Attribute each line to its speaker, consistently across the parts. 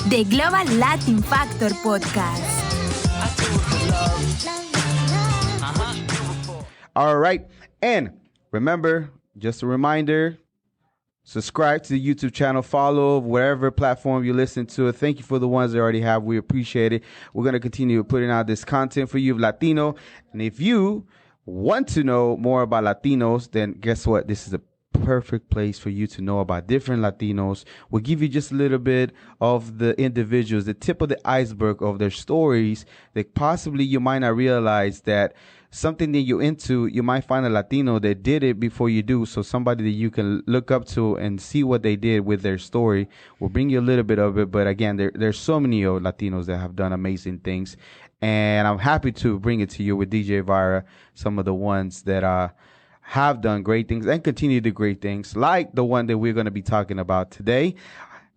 Speaker 1: The Global Latin Factor Podcast.
Speaker 2: All right. And remember, just a reminder, subscribe to the YouTube channel, follow wherever platform you listen to it. Thank you for the ones that already have. We appreciate it. We're going to continue putting out this content for you, Latino. And if you want to know more about Latinos, then guess what? This is a perfect place for you to know about different Latinos. We'll give you just a little bit of the individuals, the tip of the iceberg of their stories that possibly you might not realize that something that you're into, you might find a Latino that did it before you do. So somebody that you can look up to and see what they did with their story. We'll bring you a little bit of it. But again, there's so many Latinos that have done amazing things. And I'm happy to bring it to you with DJ Vara, some of the ones that have done great things and continue to do great things, like the one that we're going to be talking about today.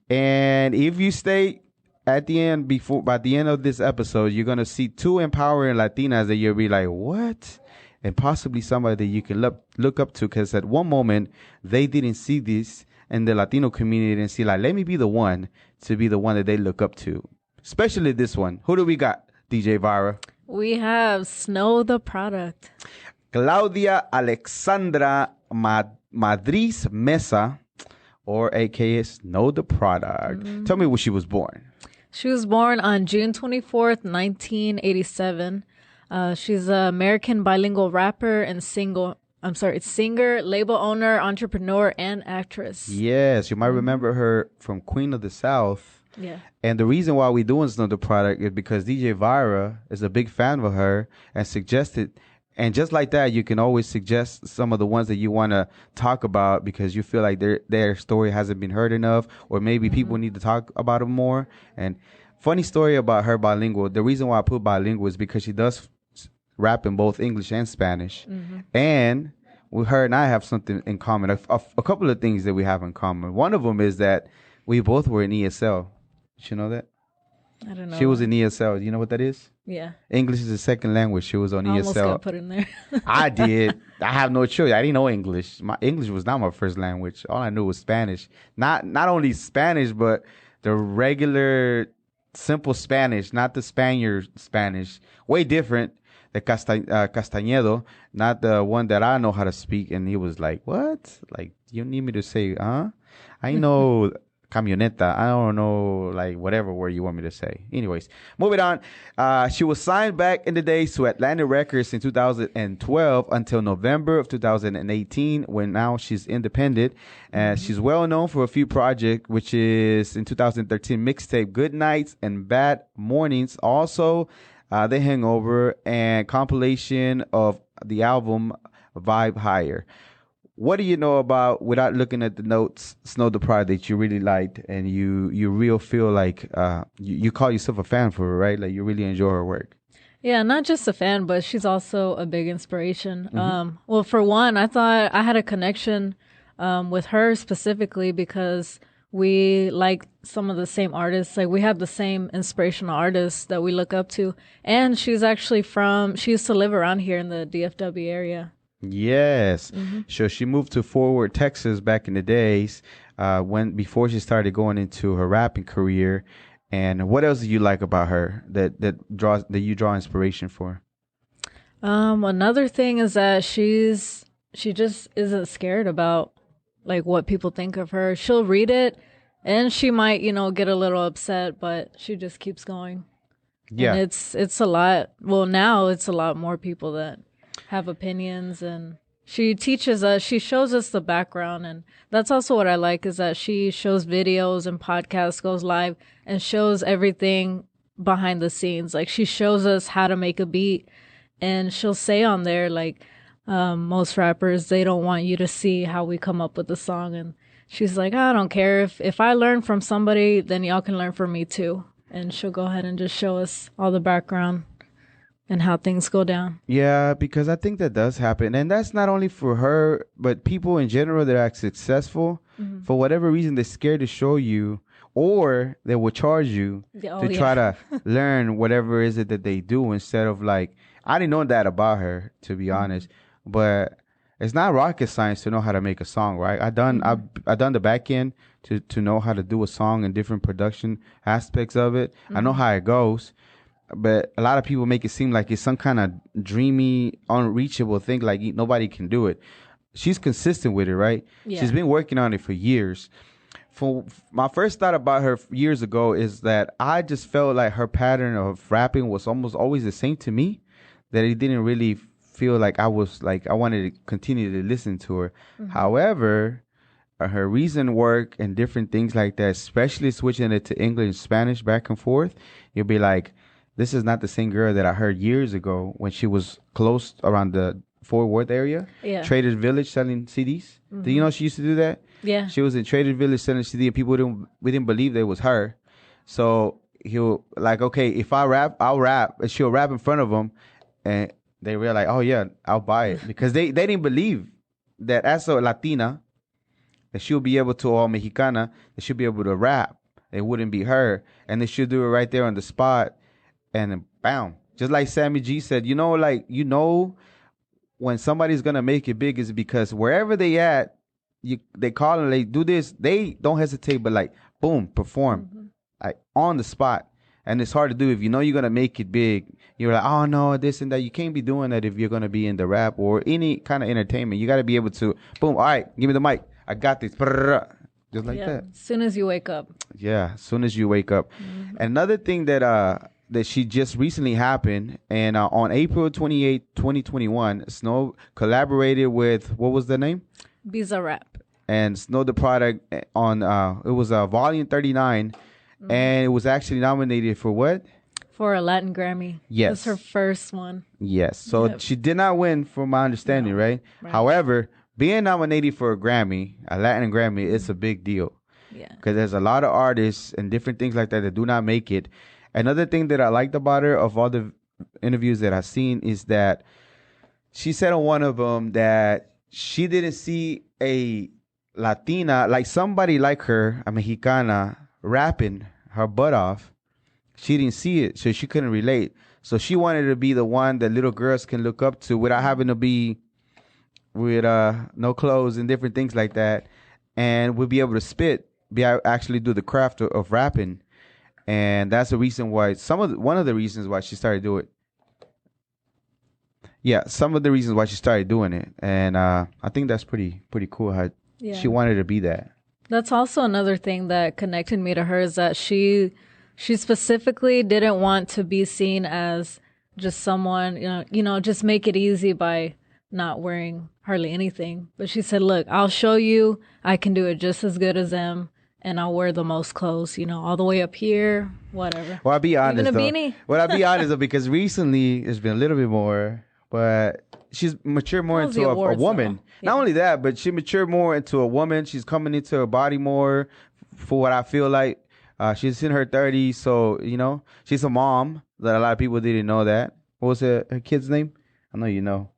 Speaker 2: And if you stay at the end, by the end of this episode, you're going to see two empowering Latinas that you'll be like, what? And possibly somebody that you can look up to, because at one moment they didn't see this, and the Latino community didn't see, like, let me be the one to be the one that they look up to. Especially this one. Who do we got, DJ Vara?
Speaker 3: We have Snow the Product.
Speaker 2: Claudia Alexandra Madriz Meza, or aka Snow the Product. Mm-hmm. Tell me where she was born.
Speaker 3: She was born on June 24th, 1987. She's an American bilingual rapper and singer, label owner, entrepreneur, and actress.
Speaker 2: Yes, you might remember her from Queen of the South.
Speaker 3: Yeah.
Speaker 2: And the reason why we doing Snow the Product is because DJ Vara is a big fan of her and suggested. And just like that, you can always suggest some of the ones that you want to talk about because you feel like their story hasn't been heard enough, or maybe people need to talk about them more. And funny story about her bilingual. The reason why I put bilingual is because she does rap in both English and Spanish. Mm-hmm. And with her and I have something in common, a couple of things that we have in common. One of them is that we both were in ESL. Did you know that?
Speaker 3: I don't know.
Speaker 2: She was in ESL. Do you know what that is?
Speaker 3: Yeah.
Speaker 2: English is a second language. She was on ESL.
Speaker 3: Almost got put in there.
Speaker 2: I did. I have no choice. I didn't know English. My English was not my first language. All I knew was Spanish. Not only Spanish, but the regular, simple Spanish, not the Spaniard Spanish. Way different. The Castañedo, not the one that I know how to speak. And he was like, what? Like, you need me to say, huh? I know camioneta. I don't know, like, whatever word you want me to say. Anyways, moving on. She was signed back in the days to Atlantic Records in 2012 until November of 2018, when now she's independent. And she's well known for a few projects, which is in 2013 mixtape Good Nights and Bad Mornings. Also, The Hangover, and compilation of the album Vibe Higher. What do you know about, without looking at the notes, Snow the Product that you really liked and you real feel like you call yourself a fan for her, right? Like you really enjoy her work.
Speaker 3: Yeah, not just a fan, but she's also a big inspiration. Mm-hmm. Well, for one, I thought I had a connection with her specifically because we like some of the same artists. Like we have the same inspirational artists that we look up to. And she's actually she used to live around here in the DFW area.
Speaker 2: Yes. Mm-hmm. So she moved to Fort Worth, Texas back in the days before she started going into her rapping career. And what else do you like about her that you draw inspiration for?
Speaker 3: Another thing is that she just isn't scared about like what people think of her. She'll read it and she might, get a little upset, but she just keeps going. Yeah. And it's a lot. Well, now it's a lot more people that have opinions, and she teaches us, she shows us the background. And that's also what I like, is that she shows videos and podcasts, goes live and shows everything behind the scenes. Like she shows us how to make a beat, and she'll say on there, like, most rappers, they don't want you to see how we come up with the song. And she's like, I don't care. If I learn from somebody, then y'all can learn from me too. And she'll go ahead and just show us all the background and how things go down.
Speaker 2: Yeah, because I think that does happen. And that's not only for her, but people in general that are successful. Mm-hmm. For whatever reason, they're scared to show you, or they will charge you to try to learn whatever is it that they do, instead of like, I didn't know that about her, to be honest. But it's not rocket science to know how to make a song, right? I done the back end to know how to do a song and different production aspects of it. I know how it goes, but a lot of people make it seem like it's some kind of dreamy, unreachable thing, like nobody can do it. She's consistent with it, right?
Speaker 3: Yeah.
Speaker 2: She's been working on it for years. For my first thought about her years ago is that I just felt like her pattern of rapping was almost always the same to me, that it didn't really feel like I wanted to continue to listen to her. However, her recent work and different things like that, especially switching it to English and Spanish back and forth, you'll be like, this is not the same girl that I heard years ago when she was close around the Fort Worth area.
Speaker 3: Yeah.
Speaker 2: Traders Village selling CDs. Do you know she used to do that?
Speaker 3: Yeah.
Speaker 2: She was in Traders Village selling CD, and we didn't believe that it was her. So he'll like, okay, if I rap, I'll rap, and she'll rap in front of them, and they were like, oh yeah, I'll buy it, because they didn't believe that as a Latina that she'll be able to, or Mexicana, that she'll be able to rap. It wouldn't be her, and they should do it right there on the spot, and then bam, just like Sammy G said, when somebody's gonna make it big is because wherever they at, they call and they do this, they don't hesitate, but like boom, perform like on the spot. And it's hard to do if you know you're gonna make it big. You're like, oh no, this and that. You can't be doing that if you're gonna be in the rap or any kind of entertainment. You gotta be able to boom. All right, give me the mic. I got this. Just like that.
Speaker 3: As soon as you wake up.
Speaker 2: Yeah, as soon as you wake up. Another thing that she just recently happened, and on April 28, 2021, Snow collaborated with, what was the name?
Speaker 3: Visa Rap.
Speaker 2: And Snow the Product on it was Volume 39, and it was actually nominated for what?
Speaker 3: For a Latin Grammy.
Speaker 2: Yes.
Speaker 3: That's her first one.
Speaker 2: Yes. So she did not win, from my understanding, right? However, being nominated for a Grammy, a Latin Grammy, it's a big deal.
Speaker 3: Yeah.
Speaker 2: Because there's a lot of artists and different things like that that do not make it. Another thing that I liked about her, of all the interviews that I've seen, is that she said on one of them that she didn't see a Latina, like somebody like her, a Mexicana, rapping her butt off. She didn't see it, so she couldn't relate. So she wanted to be the one that little girls can look up to without having to be with no clothes and different things like that, and would be able to actually do the craft of rapping. And that's the reason why one of the reasons why she started doing it. Yeah, some of the reasons why she started doing it, and I think that's pretty cool how she wanted to be that.
Speaker 3: That's also another thing that connected me to her, is that she specifically didn't want to be seen as just someone, just make it easy by not wearing hardly anything. But she said, look, I'll show you I can do it just as good as them. And I'll wear the most clothes, all the way up here, whatever.
Speaker 2: Well, I'll be honest,
Speaker 3: even a
Speaker 2: though.
Speaker 3: Beanie.
Speaker 2: Well, I'll be honest, though, because recently it's been a little bit more, but she's matured more into a woman. Yeah. Not only that, but she matured more into a woman. She's coming into her body more, for what I feel like. She's in her 30s, so, she's a mom. That a lot of people didn't know that. What was her kid's name? I know you know.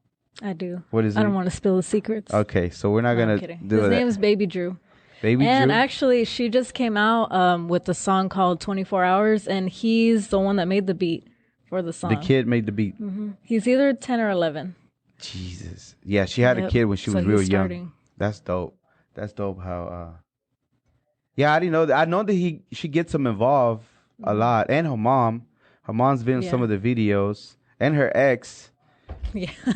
Speaker 3: I do.
Speaker 2: What is it?
Speaker 3: I don't want to spill the secrets.
Speaker 2: Okay, so we're not going to do that.
Speaker 3: His name is Baby Drew.
Speaker 2: And
Speaker 3: actually, she just came out with a song called 24 Hours, and he's the one that made the beat for the song.
Speaker 2: The kid made the beat.
Speaker 3: Mm-hmm. He's either 10 or 11.
Speaker 2: Jesus. Yeah, she had a kid when she was real young. That's dope. That's dope how... Yeah, I didn't know that. I know that she gets him involved a lot. And her mom. Her mom's been in some of the videos. And her ex,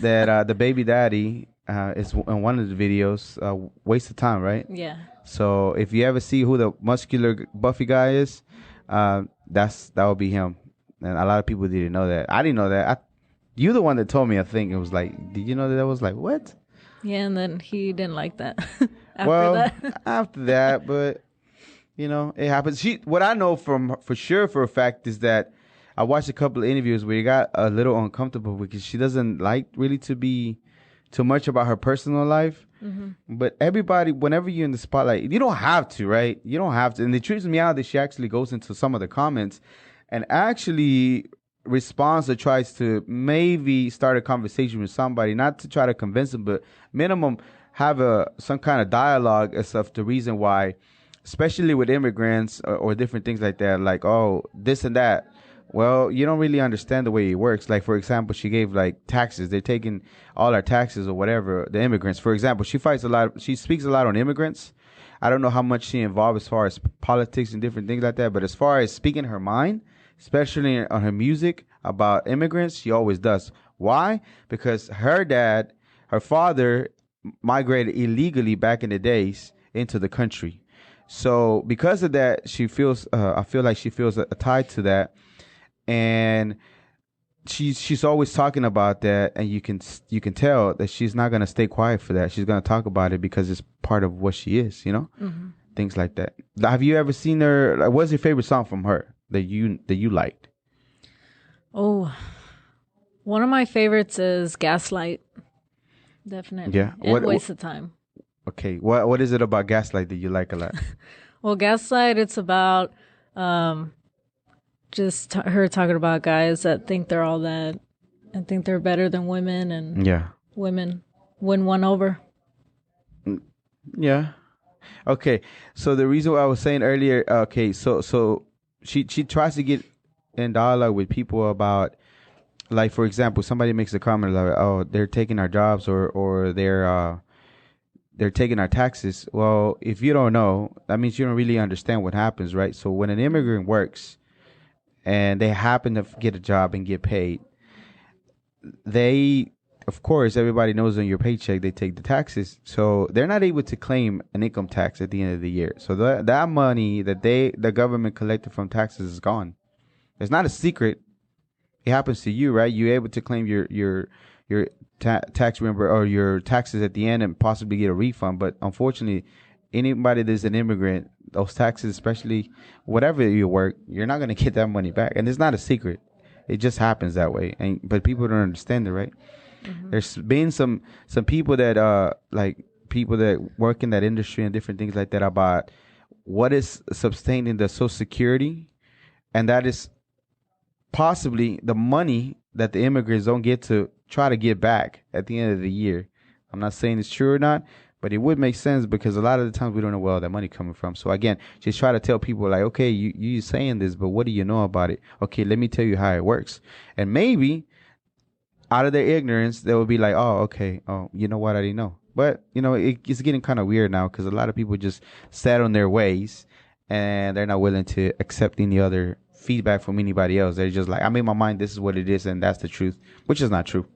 Speaker 2: that the baby daddy, is in one of the videos. Waste of Time, right?
Speaker 3: Yeah.
Speaker 2: So if you ever see who the muscular buffy guy is, that would be him. And a lot of people didn't know that. I didn't know that. You're the one that told me. I think it was like, did you know that? I was like, what?
Speaker 3: Yeah, and then he didn't like that.
Speaker 2: After that, but it happens. What I know for a fact is that I watched a couple of interviews where he got a little uncomfortable because she doesn't like really to be too much about her personal life. Mm-hmm. But everybody, whenever you're in the spotlight, you don't have to, right? You don't have to. And it trips me out that she actually goes into some of the comments and actually responds or tries to maybe start a conversation with somebody, not to try to convince them, but minimum have some kind of dialogue as of the reason why, especially with immigrants or different things like that, like, oh, this and that. Well, you don't really understand the way it works. Like, for example, she gave like taxes. They're taking all our taxes or whatever, the immigrants. For example, she speaks a lot on immigrants. I don't know how much she involved as far as politics and different things like that, but as far as speaking her mind, especially on her music about immigrants, she always does. Why? Because her father migrated illegally back in the days into the country. So because of that, I feel like she feels tied to that. And she's always talking about that, and you can tell that she's not going to stay quiet for that. She's going to talk about it because it's part of what she is, things like that. Have you ever seen her? Like, what's your favorite song from her that you liked?
Speaker 3: Oh, one of my favorites is Gaslight. Definitely.
Speaker 2: Yeah.
Speaker 3: And Waste of Time.
Speaker 2: Okay. What is it about Gaslight that you like a lot?
Speaker 3: Well, Gaslight, it's about just her talking about guys that think they're all that and think they're better than women, and women win one over.
Speaker 2: Yeah. Okay. So the reason why I was saying earlier, so she tries to get in dialogue with people about, like, for example, somebody makes a comment like, "Oh, they're taking our jobs, or they're taking our taxes." Well, if you don't know, that means you don't really understand what happens, right? So when an immigrant works and they happen to get a job and get paid, they, of course, everybody knows on your paycheck, they take the taxes. So they're not able to claim an income tax at the end of the year. So that money that the government collected from taxes is gone. It's not a secret. It happens to you, right? You're able to claim your tax reimbursement or your taxes at the end and possibly get a refund. But unfortunately, anybody that's an immigrant, those taxes, especially whatever you work, you're not going to get that money back. And it's not a secret. It just happens that way. But people don't understand it, right? Mm-hmm. There's been some people that like people that work in that industry and different things like that about what is sustaining the Social Security, and that is possibly the money that the immigrants don't get to try to get back at the end of the year. I'm not saying it's true or not, but it would make sense because a lot of the times we don't know where all that money coming from. So again, just try to tell people like, okay, you saying this, but what do you know about it? Okay, let me tell you how it works. And maybe out of their ignorance, they will be like, oh, okay, oh, you know what, I didn't know. But, it's getting kind of weird now because a lot of people just set on their ways and they're not willing to accept any other feedback from anybody else. They're just like, I made my mind, this is what it is, and that's the truth, which is not true.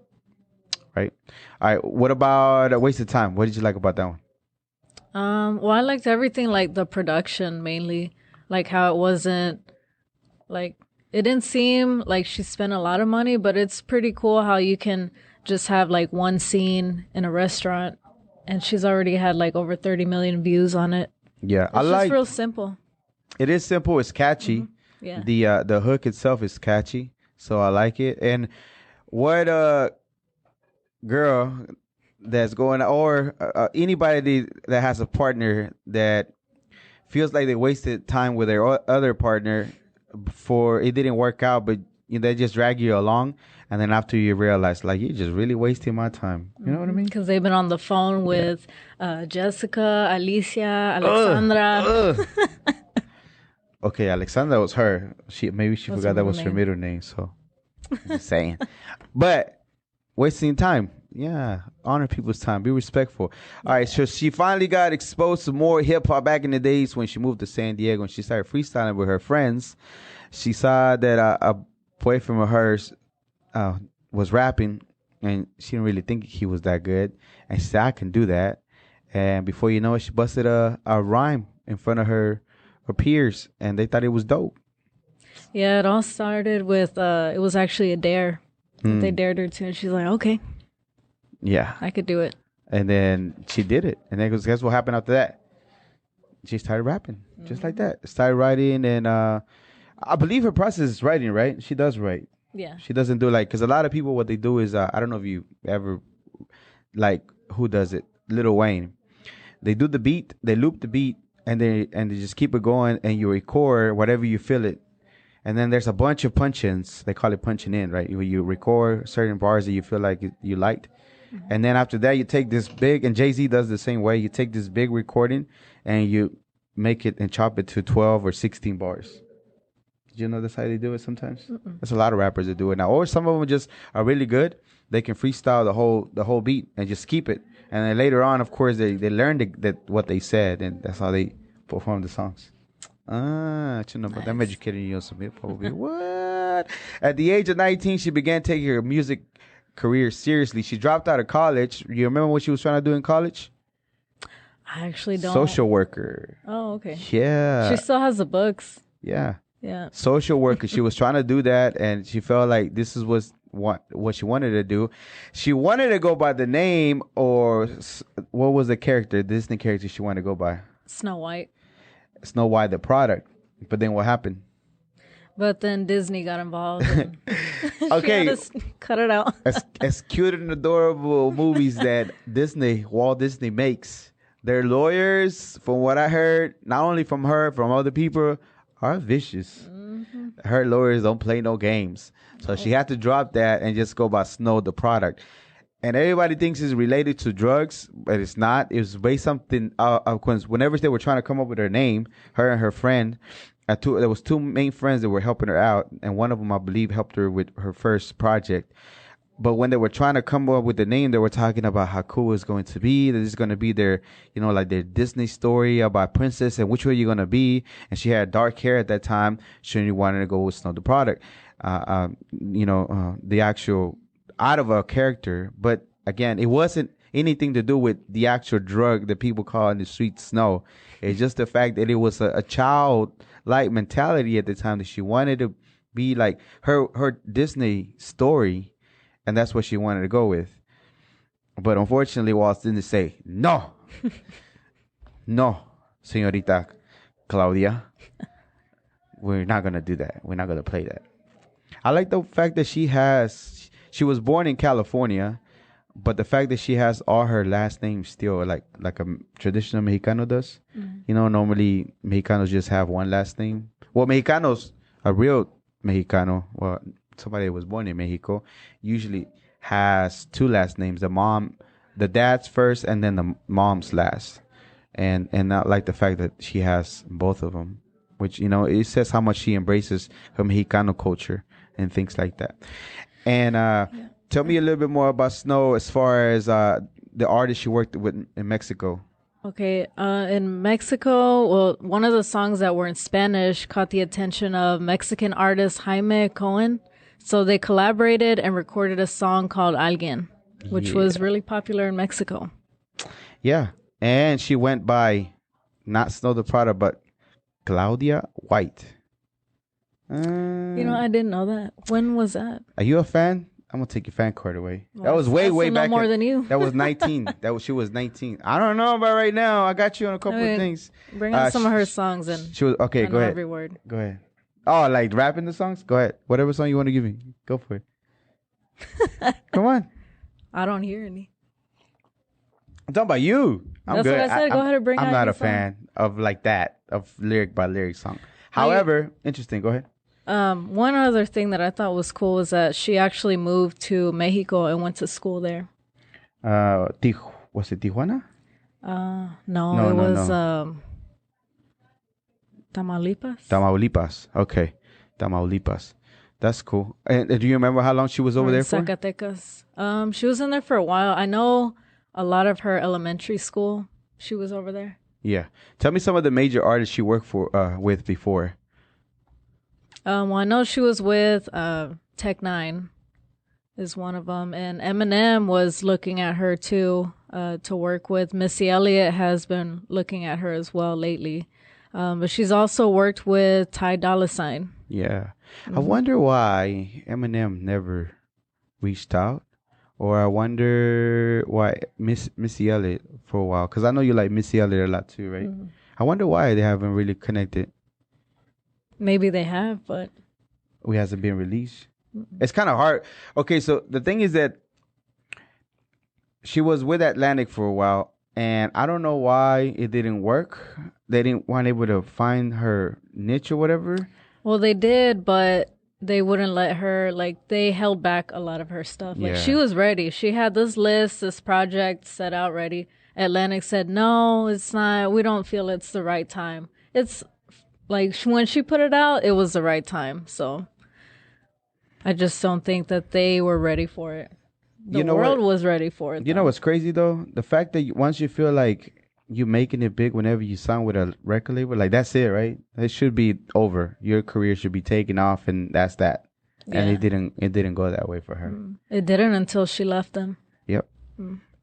Speaker 2: Right? All right. What about A Waste of Time? What did you like about that one?
Speaker 3: Well, I liked everything, like the production mainly, like how it wasn't like, it didn't seem like she spent a lot of money, but it's pretty cool how you can just have like one scene in a restaurant and she's already had like over 30 million views on it.
Speaker 2: Yeah.
Speaker 3: It's just real simple.
Speaker 2: It is simple. It's catchy.
Speaker 3: Mm-hmm. Yeah.
Speaker 2: The hook itself is catchy. So I like it. And what, girl that's going, or anybody that has a partner that feels like they wasted time with their other partner before it didn't work out, but they just drag you along, and then after you realize, like, you're just really wasting my time. You know what I mean?
Speaker 3: Because they've been on the phone with Jessica, Alicia, Alexandra.
Speaker 2: Okay, Alexandra was her. Maybe she forgot that was her middle name. So I'm just saying, but wasting time. Yeah, honor people's time. Be respectful. All right, so she finally got exposed to more hip hop back in the days when she moved to San Diego and she started freestyling with her friends. She saw that a boyfriend of hers was rapping, and she didn't really think he was that good. And she said, I can do that. And before you know it, she busted a rhyme in front of her peers, and they thought it was dope.
Speaker 3: Yeah, it all started with, it was actually a dare. They dared her to, and she's like, okay.
Speaker 2: Yeah.
Speaker 3: I could do it.
Speaker 2: And then she did it. And then guess what happened after that? She started rapping just like that. Started writing, and I believe her process is writing, right? She does write.
Speaker 3: Yeah.
Speaker 2: She doesn't do because a lot of people, what they do is, I don't know if you ever, who does it? Lil Wayne. They do the beat, they loop the beat, and they just keep it going, and you record whatever you feel it. And then there's a bunch of punch-ins. They call it punching in, right? You record certain bars that you feel like you liked. And then after that, you take this big, and Jay-Z does the same way. You take this big recording and you make it and chop it to 12 or 16 bars. Did you know that's how they do it sometimes? There's a lot of rappers that do it now. Or some of them just are really good. They can freestyle the whole beat and just keep it. And then later on, of course, they learned that what they said, and that's how they performed the songs. Nice. I'm educating you on some hip hop. What? At the age of 19, she began taking her music career seriously. She dropped out of college. You remember what she was trying to do in college?
Speaker 3: I actually don't.
Speaker 2: Social worker.
Speaker 3: Oh, okay.
Speaker 2: Yeah.
Speaker 3: She still has the books.
Speaker 2: Yeah.
Speaker 3: Yeah.
Speaker 2: Social worker. She was trying to do that, and she felt like this is what she wanted to do. She wanted to go by the name, or what was the character, the Disney character she wanted to go by?
Speaker 3: Snow White.
Speaker 2: Snow White, the product. But then what happened?
Speaker 3: But then Disney got involved. And
Speaker 2: okay.
Speaker 3: She had to cut it out.
Speaker 2: as cute and adorable movies that Walt Disney makes, their lawyers, from what I heard, not only from her, from other people, are vicious. Mm-hmm. Her lawyers don't play no games. So she had to drop that and just go by Snow, the product. And everybody thinks it's related to drugs, but it's not. It was based something, whenever they were trying to come up with her name, her and her friend, there was two main friends that were helping her out. And one of them, I believe, helped her with her first project. But when they were trying to come up with the name, they were talking about how cool it's going to be. That it's going to be their, like their Disney story about princess and which way you're going to be. And she had dark hair at that time. She wanted to go with Snow the product. The actual out of a character. But again, it wasn't anything to do with the actual drug that people call in the street Snow. It's just the fact that it was a childlike mentality at the time that she wanted to be like her Disney story. And that's what she wanted to go with. But unfortunately, Walt didn't say, no. No, señorita Claudia. We're not going to do that. We're not going to play that. I like the fact that she was born in California, but the fact that she has all her last names still, like a traditional Mexicano does. Mm-hmm. Normally Mexicanos just have one last name. Well, Mexicanos, a real Mexicano, somebody that was born in Mexico, usually has two last names. The dad's first, and then the mom's last. And not like the fact that she has both of them, which, it says how much she embraces her Mexicano culture and things like that. And tell me a little bit more about Snow as far as the artist she worked with in Mexico.
Speaker 3: Okay, in Mexico, well, one of the songs that were in Spanish caught the attention of Mexican artist Jaime Cohen. So they collaborated and recorded a song called Alguien, which was really popular in Mexico.
Speaker 2: Yeah. And she went by not Snow the Product, but Claudia White.
Speaker 3: I didn't know that. When was that?
Speaker 2: Are you a fan? I'm going to take your fan card away. Well, that was way back.
Speaker 3: More than you.
Speaker 2: That was 19. She was 19. I don't know about right now. I got you on a couple of things.
Speaker 3: Bring in some of her songs and
Speaker 2: she was okay. Go ahead.
Speaker 3: Every word.
Speaker 2: Go ahead. Oh, like rapping the songs? Go ahead. Whatever song you want to give me. Go for it. Come on.
Speaker 3: I don't hear any.
Speaker 2: I'm talking about you.
Speaker 3: That's good. What I said. Go ahead and bring out
Speaker 2: I'm not a
Speaker 3: song.
Speaker 2: fan of like that, of lyric by lyric song. However, interesting. Go ahead.
Speaker 3: One other thing that I thought was cool was that she actually moved to Mexico and went to school there.
Speaker 2: Was it Tijuana?
Speaker 3: No, it was
Speaker 2: Tamaulipas. Okay. Tamaulipas. That's cool. And do you remember how long she was over there for?
Speaker 3: Zacatecas. She was in there for a while. I know a lot of her elementary school, she was over there.
Speaker 2: Yeah. Tell me some of the major artists she worked with before.
Speaker 3: Well, I know she was with Tech Nine is one of them. And Eminem was looking at her too to work with. Missy Elliott has been looking at her as well lately. But she's also worked with Ty Dolla $ign.
Speaker 2: Yeah. Mm-hmm. I wonder why Eminem never reached out. Or I wonder why Missy Elliott for a while. Because I know you like Missy Elliott a lot too, right? Mm-hmm. I wonder why they haven't really connected.
Speaker 3: Maybe they have, but
Speaker 2: it hasn't been released. Mm-hmm. It's kind of hard. Okay, so the thing is that she was with Atlantic for a while. And I don't know why it didn't work. They weren't able to find her niche or whatever.
Speaker 3: Well, they did, but they wouldn't let her. Like, they held back a lot of her stuff. Like, she was ready. She had this list, this project set out ready. Atlantic said, no, it's not. We don't feel it's the right time. It's like when she put it out, it was the right time. So I just don't think that they were ready for it. the world was ready for it.
Speaker 2: You know what's crazy though? The fact that once you feel like you making it big whenever you sign with a record label, like that's it, right? It should be over. Your career should be taken off, and that's that. Yeah. And it didn't go that way for her.
Speaker 3: It didn't until she left them.
Speaker 2: Yep.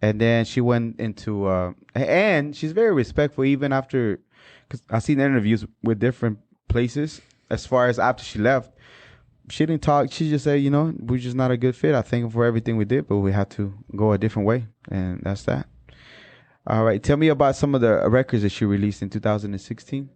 Speaker 2: And then she went into and she's very respectful even after, because I've seen interviews with different places as far as after she left. She didn't talk. She just said, we're just not a good fit. I thank him for everything we did, but we had to go a different way. And that's that. All right. Tell me about some of the records that she released in 2016.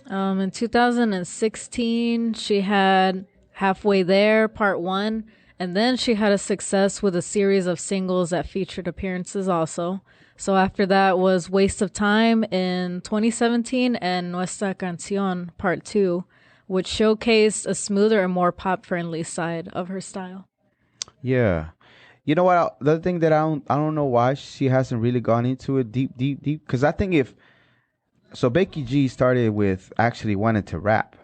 Speaker 3: In 2016, she had Halfway There, Part 1. And then she had a success with a series of singles that featured appearances also. So after that was Waste of Time in 2017 and Nuestra Canción, Part 2, which showcased a smoother and more pop-friendly side of her style.
Speaker 2: Yeah. You know what? The other thing that I don't know why she hasn't really gone into it deep. Because I think so Becky G started with actually wanting to rap.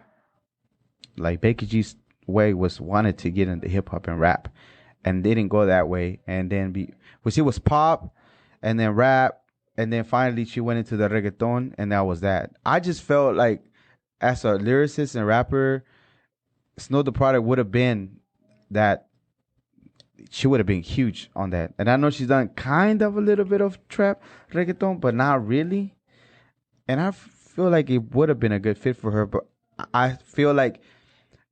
Speaker 2: Like Becky G's way was wanted to get into hip hop and rap, and didn't go that way. And then she was pop, and then rap, and then finally she went into the reggaeton, and that was that. I just felt like as a lyricist and rapper, Snow the Product would have been that. She would have been huge on that. And I know she's done kind of a little bit of trap reggaeton, but not really. And I feel like it would have been a good fit for her, but I feel like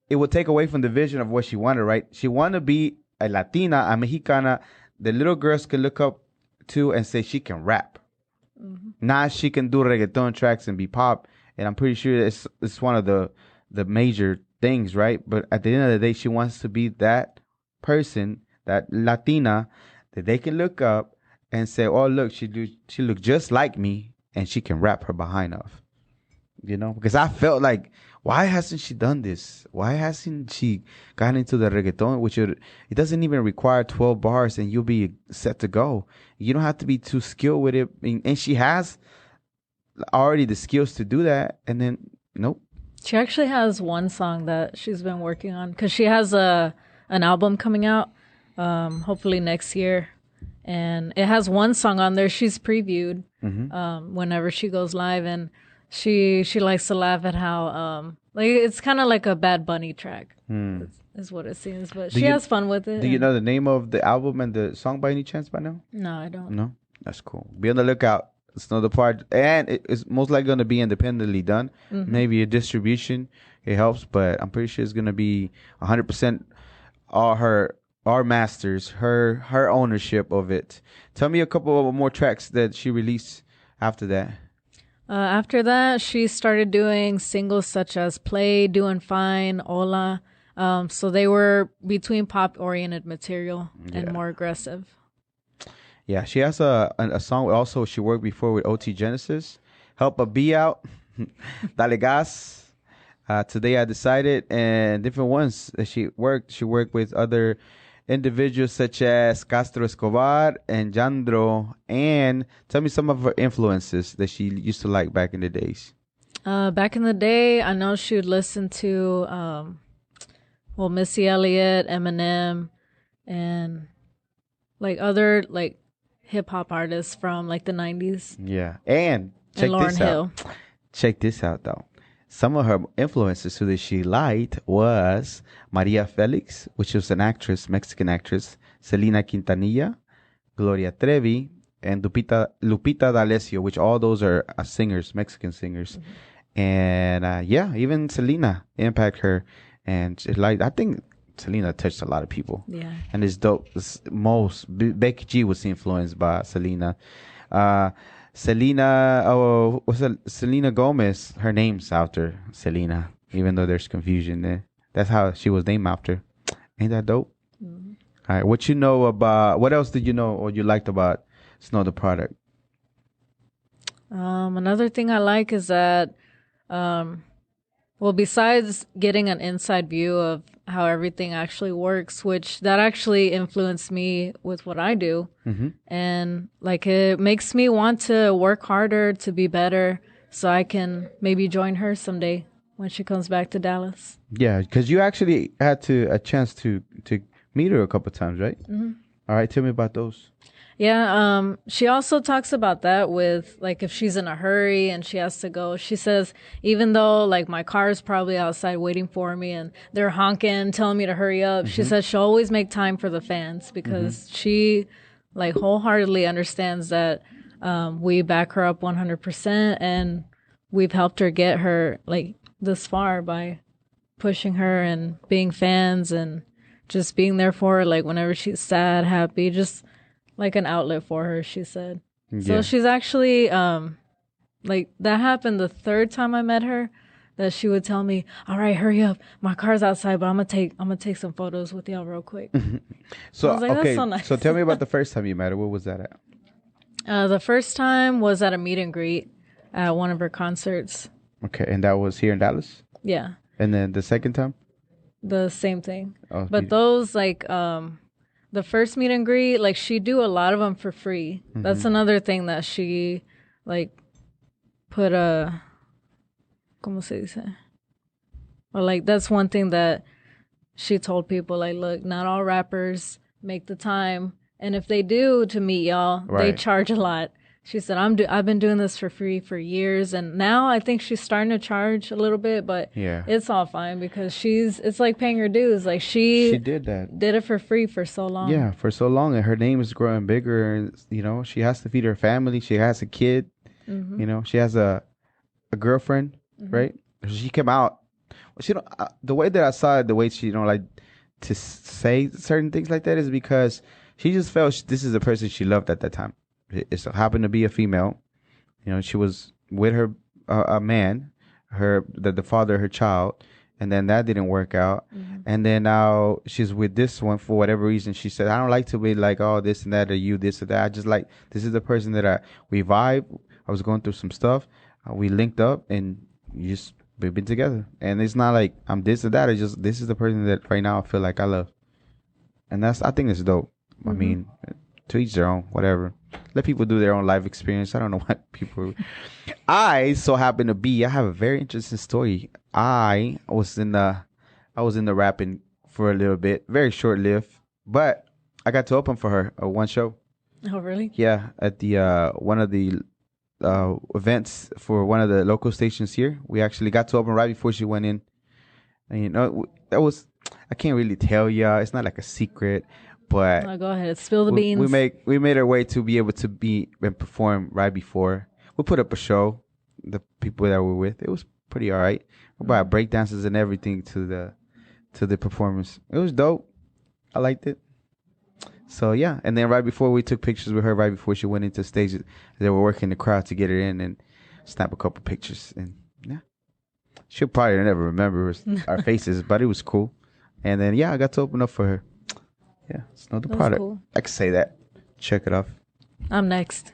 Speaker 2: it would take away from the vision of what she wanted, right? She wanted to be a Latina, a Mexicana, the little girls could look up to and say she can rap. Now she can do reggaeton tracks and be pop. And I'm pretty sure it's one of the major things, right? But at the end of the day, she wants to be that person, that Latina, that they can look up and say, oh, look, she look just like me, and she can rap her behind off. Because I felt like, why hasn't she done this? Why hasn't she gotten into the reggaeton, which it doesn't even require 12 bars and you'll be set to go. You don't have to be too skilled with it. And she has already the skills to do that. And then, nope.
Speaker 3: She actually has one song that she's been working on because she has an album coming out, hopefully next year. And it has one song on there she's previewed whenever she goes live. And she likes to laugh at how it's kind of like a Bad Bunny track is what it seems. But she has fun with it.
Speaker 2: Do you know the name of the album and the song by any chance by now?
Speaker 3: No, I don't.
Speaker 2: No? That's cool. Be on the lookout. It's another part. And it's most likely going to be independently done. Maybe a distribution. It helps. But I'm pretty sure it's going to be 100% our masters, her ownership of it. Tell me a couple of more tracks that she released after that.
Speaker 3: After that, she started doing singles such as Play, Doing Fine, Hola. So they were between pop-oriented material and more aggressive.
Speaker 2: Yeah, she has a song also she worked before with OT Genesis. Help a Be Out, Dale Gas, Today I Decided, and different ones that she worked. She worked with other individuals such as Castro Escobar and Jandro. And tell me some of her influences that she used to like back in the days.
Speaker 3: Back in the day, I know she would listen to, Missy Elliott, Eminem, and other hip hop artists from the 90s.
Speaker 2: Yeah. And check
Speaker 3: Lauryn
Speaker 2: this
Speaker 3: Hill.
Speaker 2: out. Check this out though. Some of her influences who that she liked was Maria Felix, which was an actress, Mexican actress, Selena Quintanilla, Gloria Trevi, and Lupita D'Alessio, which all those are singers, Mexican singers. And even Selena impacted her. And I think Selena touched a lot of people. Yeah. And it's dope. Becky G was influenced by Selena. Selena Gomez, her name's after Selena, even though there's confusion there. That's how she was named after. Ain't that dope? All right, what else did you know or you liked about Snow the Product?
Speaker 3: Another thing I like is that, besides getting an inside view of how everything actually works, which that actually influenced me with what I do. And it makes me want to work harder to be better so I can maybe join her someday when she comes back to Dallas.
Speaker 2: Yeah, because you actually had a chance to meet her a couple times, right? Mm-hmm. All right, tell me about those.
Speaker 3: Yeah, she also talks about that with, like, if she's in a hurry and she has to go. She says, even though, like, my car is probably outside waiting for me and they're honking, telling me to hurry up, she says she'll always make time for the fans because she, like, wholeheartedly understands that we back her up 100% and we've helped her get her, like, this far by pushing her and being fans and just being there for her, like, whenever she's sad, happy, just like an outlet for her, she said. Yeah. So she's actually, like, that happened the third time I met her, that she would tell me, all right, hurry up. My car's outside, but I'm gonna take some photos with y'all real quick.
Speaker 2: So, I was like, okay, that's so nice. So tell me about the first time you met her. Where was that at?
Speaker 3: The first time was at a meet and greet at one of her concerts.
Speaker 2: Okay, and that was here in Dallas?
Speaker 3: Yeah.
Speaker 2: And then the second time?
Speaker 3: The same thing. Oh, but those, like, the first meet and greet, like, she do a lot of them for free. That's another thing that she, like, put a, ¿cómo se dice? Or, like, that's one thing that she told people, like, look, not all rappers make the time. And if they do to meet y'all, they charge a lot. She said, I've been doing this for free for years. And now I think she's starting to charge a little bit, but it's all fine because it's like paying her dues. Like she
Speaker 2: did that.
Speaker 3: Did it for free for so long.
Speaker 2: Yeah, for so long. And her name is growing bigger. And, you know, she has to feed her family. She has a kid. You know, she has a girlfriend, right? She came out. She don't, the way that I saw it, the way she don't like to say certain things like that is because she just felt this is the person she loved at that time. It happened to be a female. You know, she was with her a man, the father of her child, and then that didn't work out. And then now she's with this one for whatever reason. She said, I don't like to be like, oh, this and that, or you, this or that. I just like, this is the person that we vibe. I was going through some stuff. We linked up and we've been together. And it's not like I'm this or that. It's just, this is the person that right now I feel like I love. And I think it's dope. I mean, to each their own, whatever. Let people do their own life experience. I don't know what people. I have a very interesting story. I was in the rapping for a little bit, very short lived, but I got to open for her one show.
Speaker 3: Oh, really?
Speaker 2: Yeah, at the one of the events for one of the local stations here. We actually got to open right before she went in. And, you know, I can't really tell you. It's not like a secret. But
Speaker 3: go ahead, spill the beans.
Speaker 2: We made our way to be able to be and perform right before. We put up a show. The people that we're with, it was pretty all right. We brought break dances and everything to the performance. It was dope. I liked it. So yeah, and then right before we took pictures with her, right before she went into stage, they were working the crowd to get her in and snap a couple pictures. And yeah, she'll probably never remember our faces, but it was cool. And then yeah, I got to open up for her. Yeah, it's not the product. Cool. I can say that. Check it off.
Speaker 3: I'm next.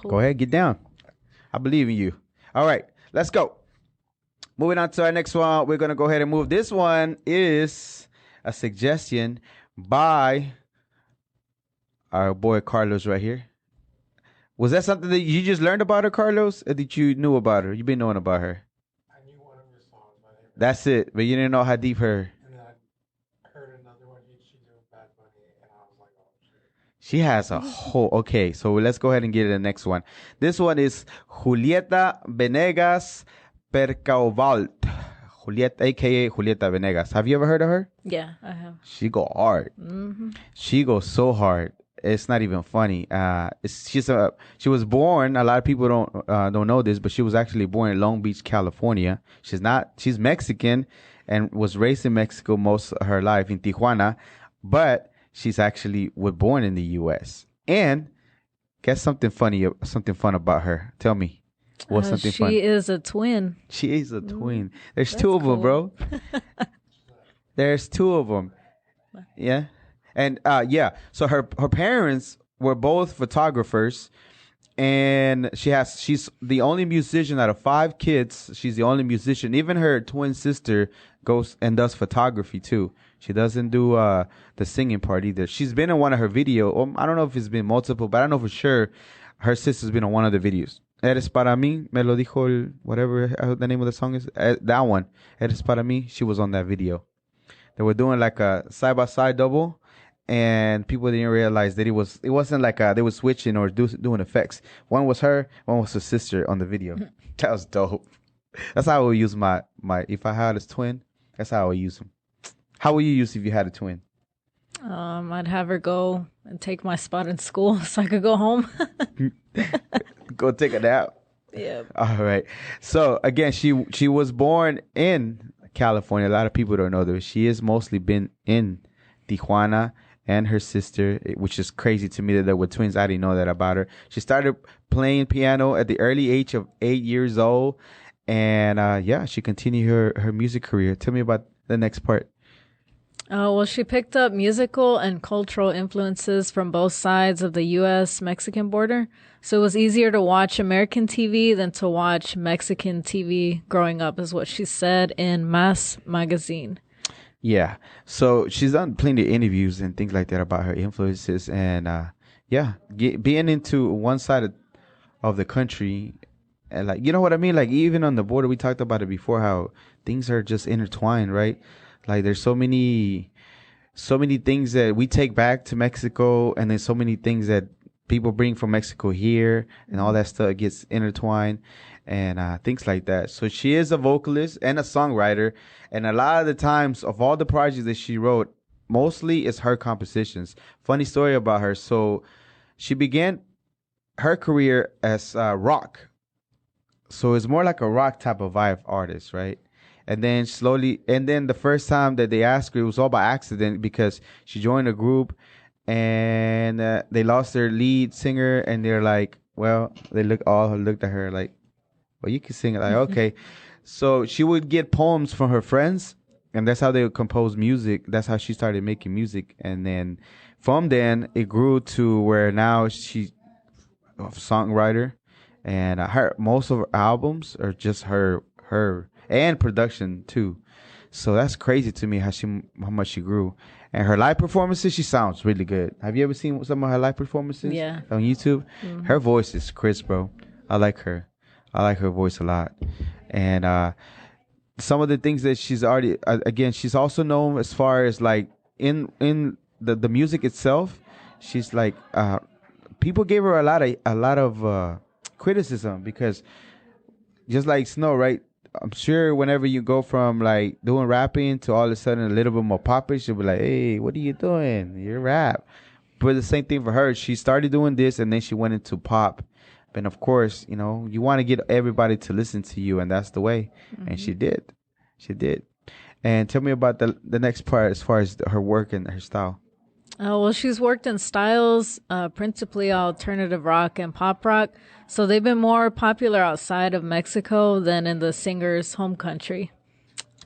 Speaker 2: Go ahead, get down. I believe in you. All right, let's go. Moving on to our next one. We're going to go ahead and move. This one is a suggestion by our boy Carlos right here. Was that something that you just learned about her, Carlos? Or that you knew about her? You've been knowing about her?
Speaker 4: I knew one of your songs.
Speaker 2: That's it. But you didn't know how deep her... She has a whole... Okay, so let's go ahead and get to the next one. This one is Julieta Venegas Percevault. Julieta, a.k.a. Julieta Venegas. Have you ever heard of her?
Speaker 3: Yeah, I have.
Speaker 2: She go hard. She goes so hard. It's not even funny. She was born... A lot of people don't know this, but she was actually born in Long Beach, California. She's Mexican and was raised in Mexico most of her life, in Tijuana. But... she's actually was born in the U.S. And guess something fun about her. Tell me. What's something fun?
Speaker 3: She is a twin.
Speaker 2: She is a twin. There's two of them, bro. There's two of them. Yeah. And yeah. So her parents were both photographers. And she's the only musician out of 5 kids. She's the only musician. Even her twin sister goes and does photography too. She doesn't do the singing part either. She's been in one of her videos. I don't know if it's been multiple, but I know for sure her sister's been on one of the videos. Eres para mí, me lo dijo whatever the name of the song is. That one, Eres para mí. She was on that video. They were doing like a side by side double, and people didn't realize that it wasn't like they were switching or doing effects. One was her, one was her sister on the video. That was dope. That's how I would use my if I had a twin. That's how I would use them. How would you use if you had a twin?
Speaker 3: I'd have her go and take my spot in school so I could go home.
Speaker 2: Go take a nap.
Speaker 3: Yeah.
Speaker 2: All right. So again, she was born in California. A lot of people don't know that she has mostly been in Tijuana, and her sister, which is crazy to me that they were twins. I didn't know that about her. She started playing piano at the early age of 8 years old, and she continued her music career. Tell me about the next part.
Speaker 3: Well, she picked up musical and cultural influences from both sides of the U.S.-Mexican border. So it was easier to watch American TV than to watch Mexican TV growing up, is what she said in Mass Magazine.
Speaker 2: Yeah. So she's done plenty of interviews and things like that about her influences. And being into one side of the country, and like, you know what I mean? Like, even on the border, we talked about it before, how things are just intertwined, right? Like, there's so many things that we take back to Mexico, and then so many things that people bring from Mexico here, and all that stuff gets intertwined, and things like that. So she is a vocalist and a songwriter, and a lot of the times of all the projects that she wrote, mostly it's her compositions. Funny story about her. So she began her career as rock. So it's more like a rock type of vibe artist, right? And then the first time that they asked her, it was all by accident, because she joined a group and they lost their lead singer, and they're like, well, they looked at her like, well, you can sing it. Like, okay. So she would get poems from her friends, and that's how they would compose music. That's how she started making music. And then from then it grew to where now she's a songwriter, and most of her albums are just her and production too. So that's crazy to me how much she grew. And her live performances, she sounds really good. Have you ever seen some of her live performances?
Speaker 3: Yeah.
Speaker 2: On YouTube?
Speaker 3: Mm-hmm.
Speaker 2: Her voice is crisp, bro. I like her. I like her voice a lot. And some of the things that she's already, again, she's also known as far as like in the music itself. She's like, people gave her a lot of criticism, because just like Snow, right? I'm sure whenever you go from like doing rapping to all of a sudden a little bit more popish, you'll be like, hey, what are you doing? You're rap. But the same thing for her. She started doing this, and then she went into pop. And of course, you know, you want to get everybody to listen to you, and that's the way. Mm-hmm. And she did. She did. And tell me about the next part as far as her work and her style.
Speaker 3: Well, she's worked in styles, principally alternative rock and pop rock. So they've been more popular outside of Mexico than in the singer's home country.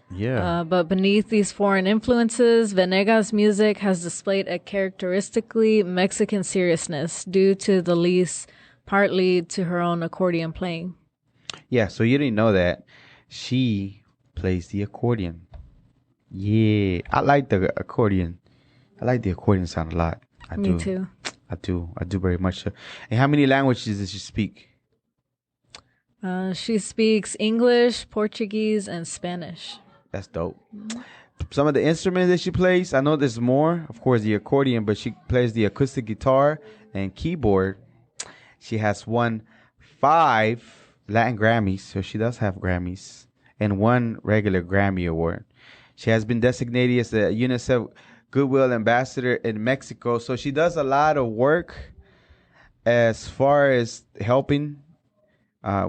Speaker 2: Yeah.
Speaker 3: But beneath these foreign influences, Venegas' music has displayed a characteristically Mexican seriousness due to the least partly to her own accordion playing.
Speaker 2: Yeah, so you didn't know that. She plays the accordion. Yeah, I like the accordion. I like the accordion sound a lot.
Speaker 3: Me too.
Speaker 2: I do very much so. And how many languages does she speak?
Speaker 3: She speaks English, Portuguese, and Spanish.
Speaker 2: That's dope. Some of the instruments that she plays, I know there's more. Of course, the accordion, but she plays the acoustic guitar and keyboard. She has won 5 Latin Grammys, so she does have Grammys, and 1 regular Grammy award. She has been designated as a UNICEF Goodwill Ambassador in Mexico. So she does a lot of work as far as helping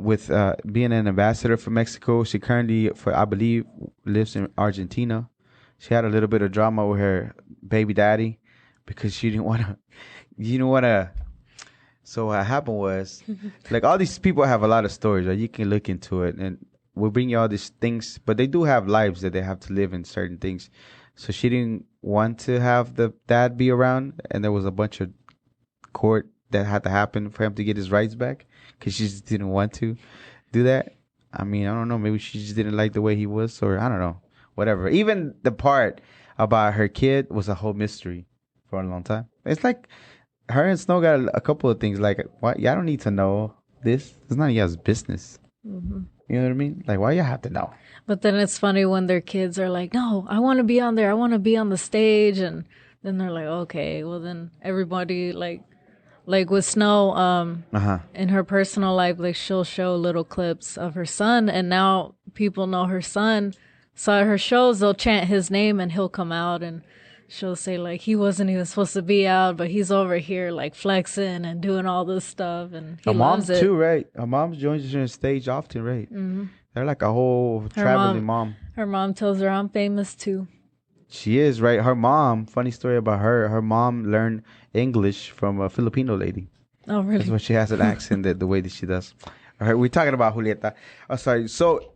Speaker 2: with being an ambassador for Mexico. She currently, I believe, lives in Argentina. She had a little bit of drama with her baby daddy because she didn't want to. So what happened was, like, all these people have a lot of stories, right? You can look into it, and we'll bring you all these things, but they do have lives that they have to live in, certain things. So she didn't want to have the dad be around, and there was a bunch of court that had to happen for him to get his rights back, because she just didn't want to do that. I mean, I don't know. Maybe she just didn't like the way he was, or I don't know. Whatever. Even the part about her kid was a whole mystery for a long time. It's like her and Snow got a couple of things. Like, what? Yeah, I don't need to know this. It's none of y'all's business.
Speaker 3: Mm-hmm.
Speaker 2: You know what I mean? Like, why you have to know?
Speaker 3: But then it's funny when their kids are like, no, I want to be on there. I want to be on the stage. And then they're like, okay, well then everybody like with Snow, in her personal life, like she'll show little clips of her son. And now people know her son. So at her shows, they'll chant his name and he'll come out and she'll say like, he wasn't even supposed to be out, but he's over here like flexing and doing all this stuff. And he
Speaker 2: Her mom
Speaker 3: loves it.
Speaker 2: too, right? Her mom joins her on stage often, right? Mm-hmm. They're like a whole traveling mom.
Speaker 3: Her mom tells her, I'm famous too.
Speaker 2: She is, right? Her mom, funny story about her. Her mom learned English from a Filipino lady.
Speaker 3: Oh, really?
Speaker 2: That's why she has an accent the way that she does. All right, we're talking about Julieta. Oh, sorry. So,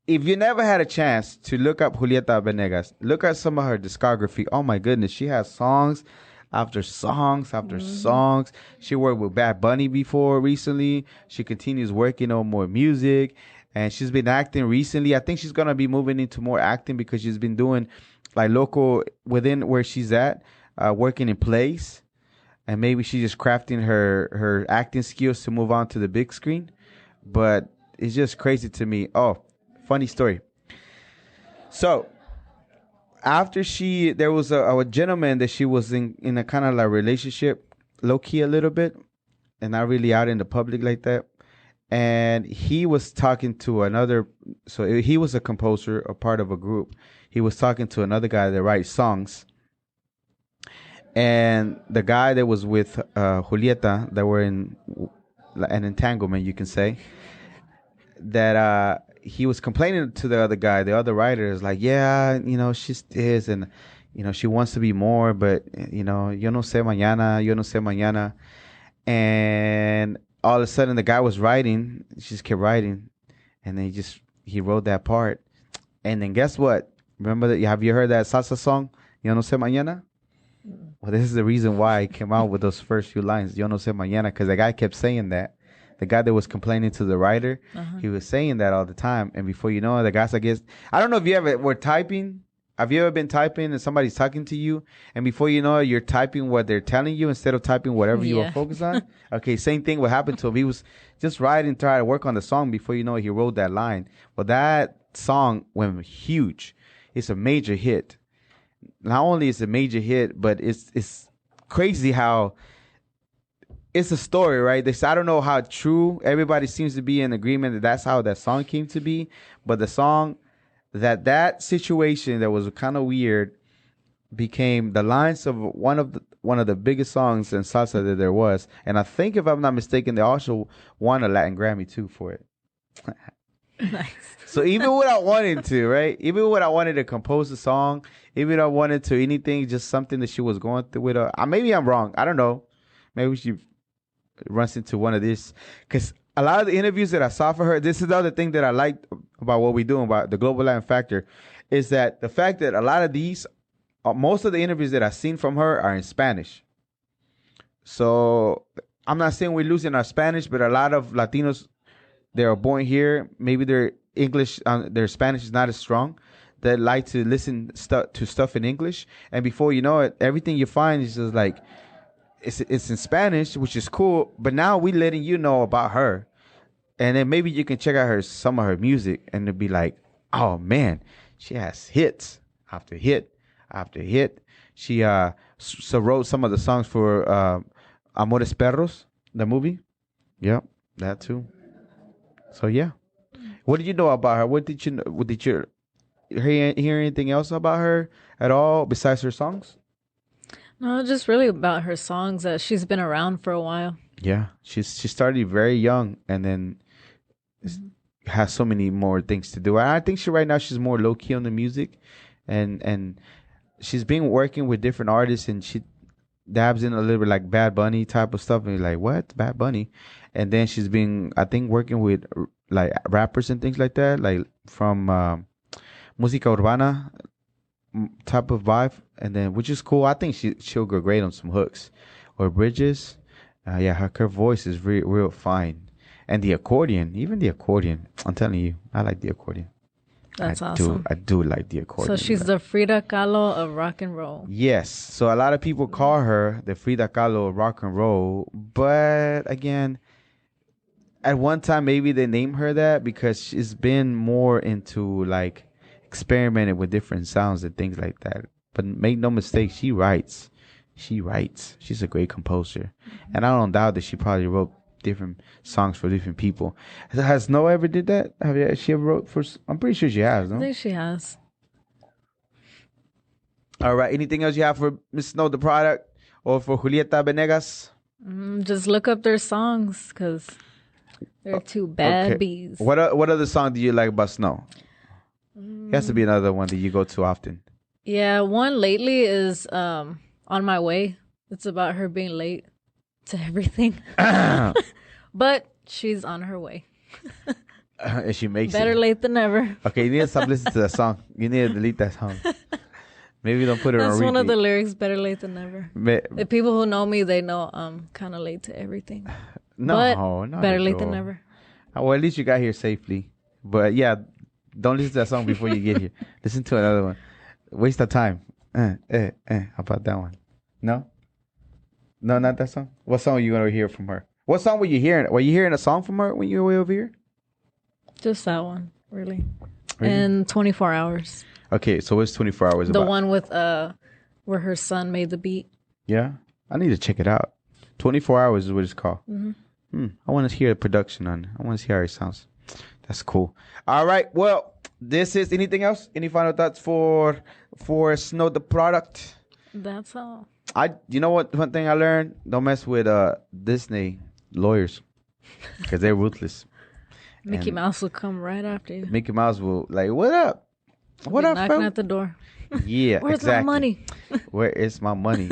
Speaker 2: if you never had a chance to look up Julieta Venegas, look at some of her discography. Oh, my goodness. She has songs after songs after songs. She worked with Bad Bunny before recently. She continues working on more music. And she's been acting recently. I think she's going to be moving into more acting because she's been doing like local within where she's at, working in plays. And maybe she's just crafting her acting skills to move on to the big screen. But it's just crazy to me. Oh, funny story. So after there was a gentleman that she was in a kind of like relationship, low key a little bit, and not really out in the public like that. And he was talking to another, so he was a composer, a part of a group. He was talking to another guy that writes songs. And the guy that was with Julieta, that were in an entanglement, you can say, that he was complaining to the other guy, the other writer is like, yeah, she's this, and, she wants to be more, but, yo no sé mañana, yo no sé mañana. And all of a sudden the guy was writing, she just kept writing, and then he wrote that part. And then guess what? Remember have you heard that salsa song, Yo no sé mañana? Well, this is the reason why I came out with those first few lines, Yo no sé mañana, because the guy kept saying that. The guy that was complaining to the writer, he was saying that all the time. And before you know it, the guy's like, I don't know if you ever were typing. Have you ever been typing and somebody's talking to you, and before you know it, you're typing what they're telling you instead of typing whatever you were focused on? Okay, same thing what happened to him. He was just writing, trying to work on the song. Before you know it, he wrote that line. Well, that song went huge. It's a major hit. Not only is it a major hit, but it's crazy how it's a story, right? I don't know how true. Everybody seems to be in agreement that that's how that song came to be. But the song, that situation that was kind of weird became the lines of one of the biggest songs in salsa that there was. And I think, if I'm not mistaken, they also won a Latin Grammy too for it.
Speaker 3: Nice.
Speaker 2: So even without wanting to, right? Even when I wanted to compose a song, even if I wanted to anything, just something that she was going through with her. Maybe I'm wrong. I don't know. Maybe she runs into one of this. Because a lot of the interviews that I saw for her, this is the other thing that I liked about what we're doing, about the Global Latin Factor, is that the fact that a lot of these, most of the interviews that I've seen from her are in Spanish. So I'm not saying we're losing our Spanish, but a lot of Latinos, they are born here, maybe their English, their Spanish is not as strong. They like to listen to stuff in English, and before you know it, everything you find is just like it's in Spanish, which is cool. But now we letting you know about her, and then maybe you can check out some of her music, and it'll be like, oh man, she has hits after hit after hit. She so wrote some of the songs for Amores Perros, the movie. Yep, that too. So yeah, what did you know about her? What did you know? Did you hear anything else about her at all besides her songs?
Speaker 3: No, just really about her songs, that she's been around for a while.
Speaker 2: Yeah, she started very young, and then has so many more things to do. And I think right now she's more low key on the music, and she's been working with different artists, and she dabs in a little bit like Bad Bunny type of stuff, and you're like, what? Bad Bunny? And then she's been, I think, working with like rappers and things like that, like from música urbana type of vibe, and then, which is cool. I think she'll go great on some hooks or bridges. Yeah, her voice is real fine, and the accordion, even the accordion. I'm telling you, I like the accordion.
Speaker 3: That's awesome.
Speaker 2: I do like the accordion.
Speaker 3: So she's the Frida Kahlo of rock and roll.
Speaker 2: Yes. So a lot of people call her the Frida Kahlo of rock and roll, but again, at one time maybe they named her that because she's been more into like experimenting with different sounds and things like that. But make no mistake, she writes. She's a great composer, and I don't doubt that she probably wrote different songs for different people. Has Snow ever did that? She ever wrote for? I'm pretty sure she has. No?
Speaker 3: I think she has.
Speaker 2: All right. Anything else you have for Miss Snow, the product, or for Julieta Venegas?
Speaker 3: Just look up their songs because they're two bad bees.
Speaker 2: What other song do you like about Snow? It has to be another one that you go to often.
Speaker 3: Yeah, one lately is On My Way. It's about her being late to everything. But she's on her way.
Speaker 2: And she makes
Speaker 3: Better
Speaker 2: it.
Speaker 3: late than never.
Speaker 2: Okay, you need to stop listening to that song. You need to delete that song. Maybe don't put it
Speaker 3: That's
Speaker 2: on repeat.
Speaker 3: one of the lyrics, better late than never. The people who know me, they know I'm kind of late to everything.
Speaker 2: No, not
Speaker 3: better
Speaker 2: at
Speaker 3: late
Speaker 2: all.
Speaker 3: than never.
Speaker 2: Well, at least you got here safely. But yeah, don't listen to that song before you get here. Listen to another one. Waste of time. How about that one? No, not that song. What song are you gonna hear from her? What song were you hearing? Were you hearing a song from her when you were way over here?
Speaker 3: Just that one, really. And 24 Hours.
Speaker 2: Okay, so what's 24 Hours about?
Speaker 3: The one with where her son made the beat.
Speaker 2: Yeah, I need to check it out. 24 Hours is what it's called. I want to hear the production on it. I want to see how it sounds. That's cool. All right. Well, this is anything else? Any final thoughts for Snow the product?
Speaker 3: That's all.
Speaker 2: You know what? One thing I learned: don't mess with Disney lawyers because they're ruthless.
Speaker 3: Mickey Mouse will come right after you.
Speaker 2: Mickey Mouse will like, what up? What up,
Speaker 3: knocking
Speaker 2: fam?
Speaker 3: at the door.
Speaker 2: Yeah,
Speaker 3: Where's
Speaker 2: exactly.
Speaker 3: my money?
Speaker 2: Where is my money?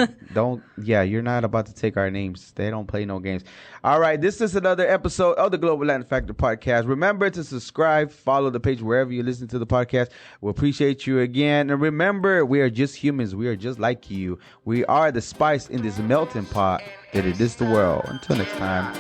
Speaker 2: You're not about to take our names. They don't play no games. All right, this is another episode of the Global Latin Factor podcast. Remember to subscribe, follow the page wherever you listen to the podcast. We appreciate you again. And remember, we are just humans. We are just like you. We are the spice in this melting pot that it is the world. Until next time.